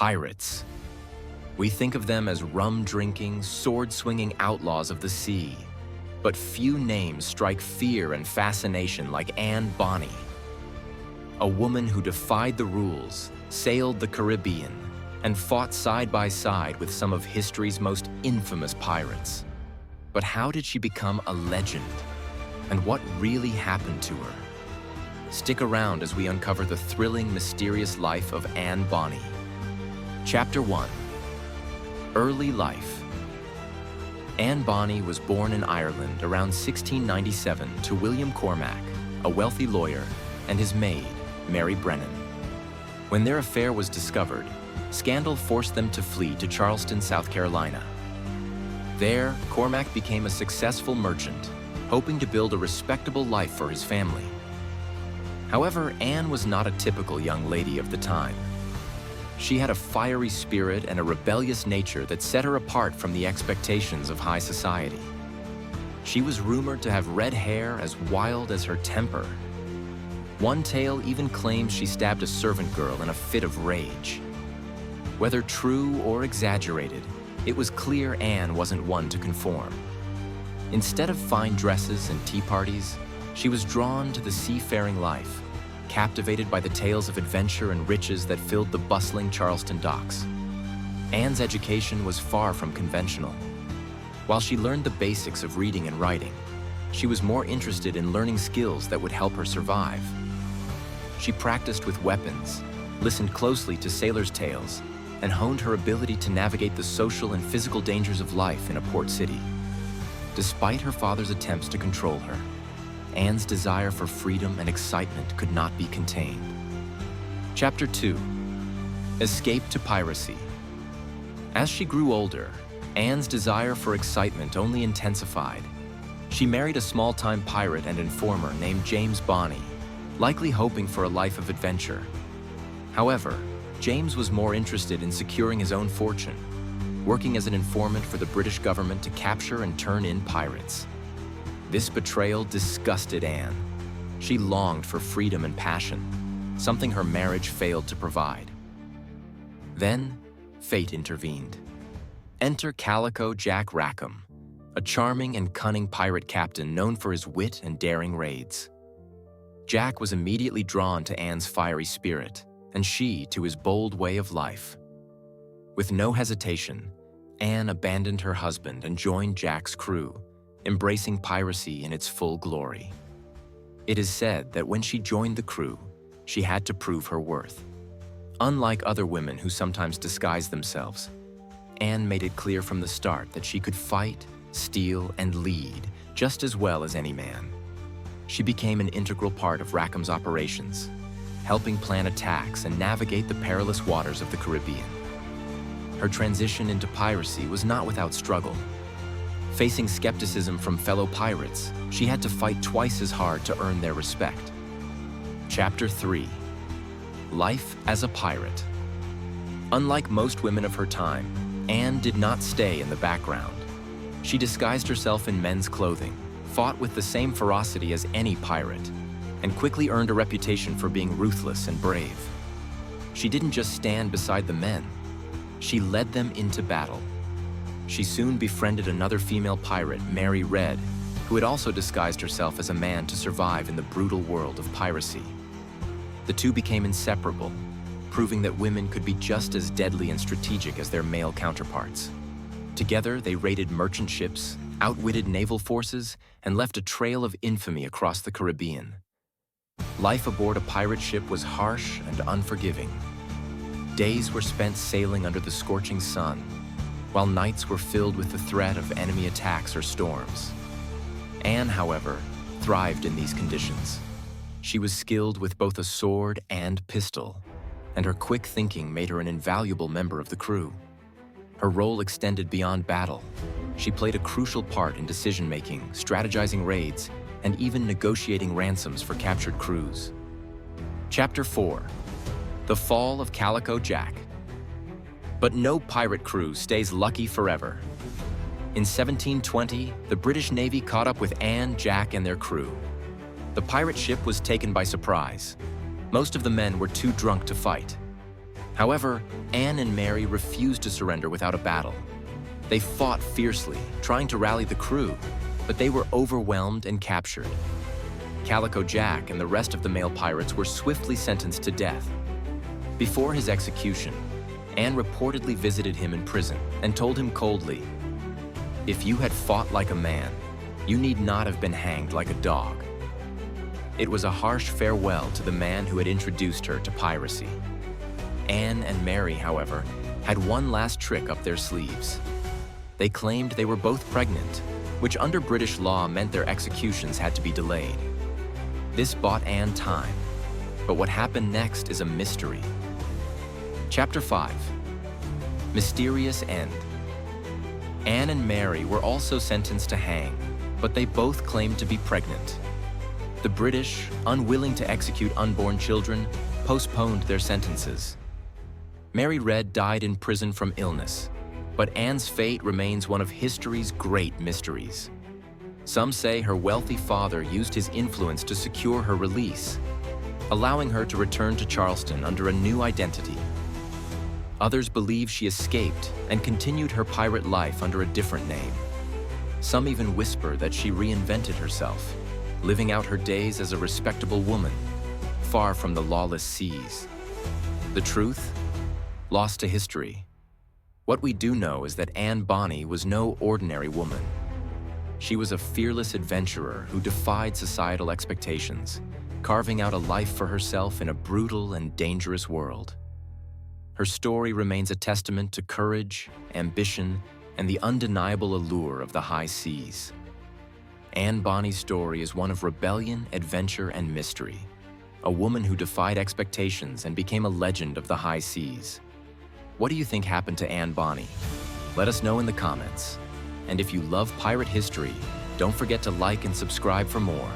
Pirates. We think of them as rum-drinking, sword-swinging outlaws of the sea. But few names strike fear and fascination like Bonny. A woman who defied the rules, sailed the Caribbean, and fought side by side with some of history's most infamous pirates. But how did she become a legend? And what really happened to her? Stick around as we uncover the thrilling, mysterious life of Bonny. Chapter 1. Early life. Bonny was born in Ireland around 1697 to William Cormac, a wealthy lawyer, and his maid, Mary Brennan. When their affair was discovered, scandal forced them to flee to Charleston, South Carolina. There, Cormac became a successful merchant, hoping to build a respectable life for his family. However, Anne was not a typical young lady of the time. She had a fiery spirit and a rebellious nature that set her apart from the expectations of high society. She was rumored to have red hair as wild as her temper. One tale even claims she stabbed a servant girl in a fit of rage. Whether true or exaggerated, it was clear Anne wasn't one to conform. Instead of fine dresses and tea parties, she was drawn to the seafaring life, captivated by the tales of adventure and riches that filled the bustling Charleston docks. Anne's education was far from conventional. While she learned the basics of reading and writing, she was more interested in learning skills that would help her survive. She practiced with weapons, listened closely to sailors' tales, and honed her ability to navigate the social and physical dangers of life in a port city. Despite her father's attempts to control her, Anne's desire for freedom and excitement could not be contained. Chapter 2. Escape to piracy. As she grew older, Anne's desire for excitement only intensified. She married a small-time pirate and informer named James Bonny, likely hoping for a life of adventure. However, James was more interested in securing his own fortune, working as an informant for the British government to capture and turn in pirates. This betrayal disgusted Anne. She longed for freedom and passion, something her marriage failed to provide. Then, fate intervened. Enter Calico Jack Rackham, a charming and cunning pirate captain known for his wit and daring raids. Jack was immediately drawn to Anne's fiery spirit, and she to his bold way of life. With no hesitation, Anne abandoned her husband and joined Jack's crew, embracing piracy in its full glory. It is said that when she joined the crew, she had to prove her worth. Unlike other women who sometimes disguise themselves, Anne made it clear from the start that she could fight, steal, and lead just as well as any man. She became an integral part of Rackham's operations, helping plan attacks and navigate the perilous waters of the Caribbean. Her transition into piracy was not without struggle. Facing skepticism from fellow pirates, she had to fight twice as hard to earn their respect. Chapter 3. Life as a pirate. Unlike most women of her time, Anne did not stay in the background. She disguised herself in men's clothing, fought with the same ferocity as any pirate, and quickly earned a reputation for being ruthless and brave. She didn't just stand beside the men, she led them into battle. She soon befriended another female pirate, Mary Red, who had also disguised herself as a man to survive in the brutal world of piracy. The two became inseparable, proving that women could be just as deadly and strategic as their male counterparts. Together, they raided merchant ships, outwitted naval forces, and left a trail of infamy across the Caribbean. Life aboard a pirate ship was harsh and unforgiving. Days were spent sailing under the scorching sun, while nights were filled with the threat of enemy attacks or storms. Anne, however, thrived in these conditions. She was skilled with both a sword and pistol, and her quick thinking made her an invaluable member of the crew. Her role extended beyond battle. She played a crucial part in decision-making, strategizing raids, and even negotiating ransoms for captured crews. Chapter 4. The Fall of Calico Jack. But no pirate crew stays lucky forever. In 1720, the British Navy caught up with Anne, Jack, and their crew. The pirate ship was taken by surprise. Most of the men were too drunk to fight. However, Anne and Mary refused to surrender without a battle. They fought fiercely, trying to rally the crew, but they were overwhelmed and captured. Calico Jack and the rest of the male pirates were swiftly sentenced to death. Before his execution, Anne reportedly visited him in prison and told him coldly, "If you had fought like a man, you need not have been hanged like a dog." It was a harsh farewell to the man who had introduced her to piracy. Anne and Mary, however, had one last trick up their sleeves. They claimed they were both pregnant, which under British law meant their executions had to be delayed. This bought Anne time, but what happened next is a mystery. Chapter 5. Mysterious End. Anne and Mary were also sentenced to hang, but they both claimed to be pregnant. The British, unwilling to execute unborn children, postponed their sentences. Mary Red died in prison from illness, but Anne's fate remains one of history's great mysteries. Some say her wealthy father used his influence to secure her release, allowing her to return to Charleston under a new identity. Others believe she escaped and continued her pirate life under a different name. Some even whisper that she reinvented herself, living out her days as a respectable woman, far from the lawless seas. The truth? Lost to history. What we do know is that Anne Bonny was no ordinary woman. She was a fearless adventurer who defied societal expectations, carving out a life for herself in a brutal and dangerous world. Her story remains a testament to courage, ambition, and the undeniable allure of the high seas. Anne Bonny's story is one of rebellion, adventure, and mystery. A woman who defied expectations and became a legend of the high seas. What do you think happened to Anne Bonny? Let us know in the comments. And if you love pirate history, don't forget to like and subscribe for more.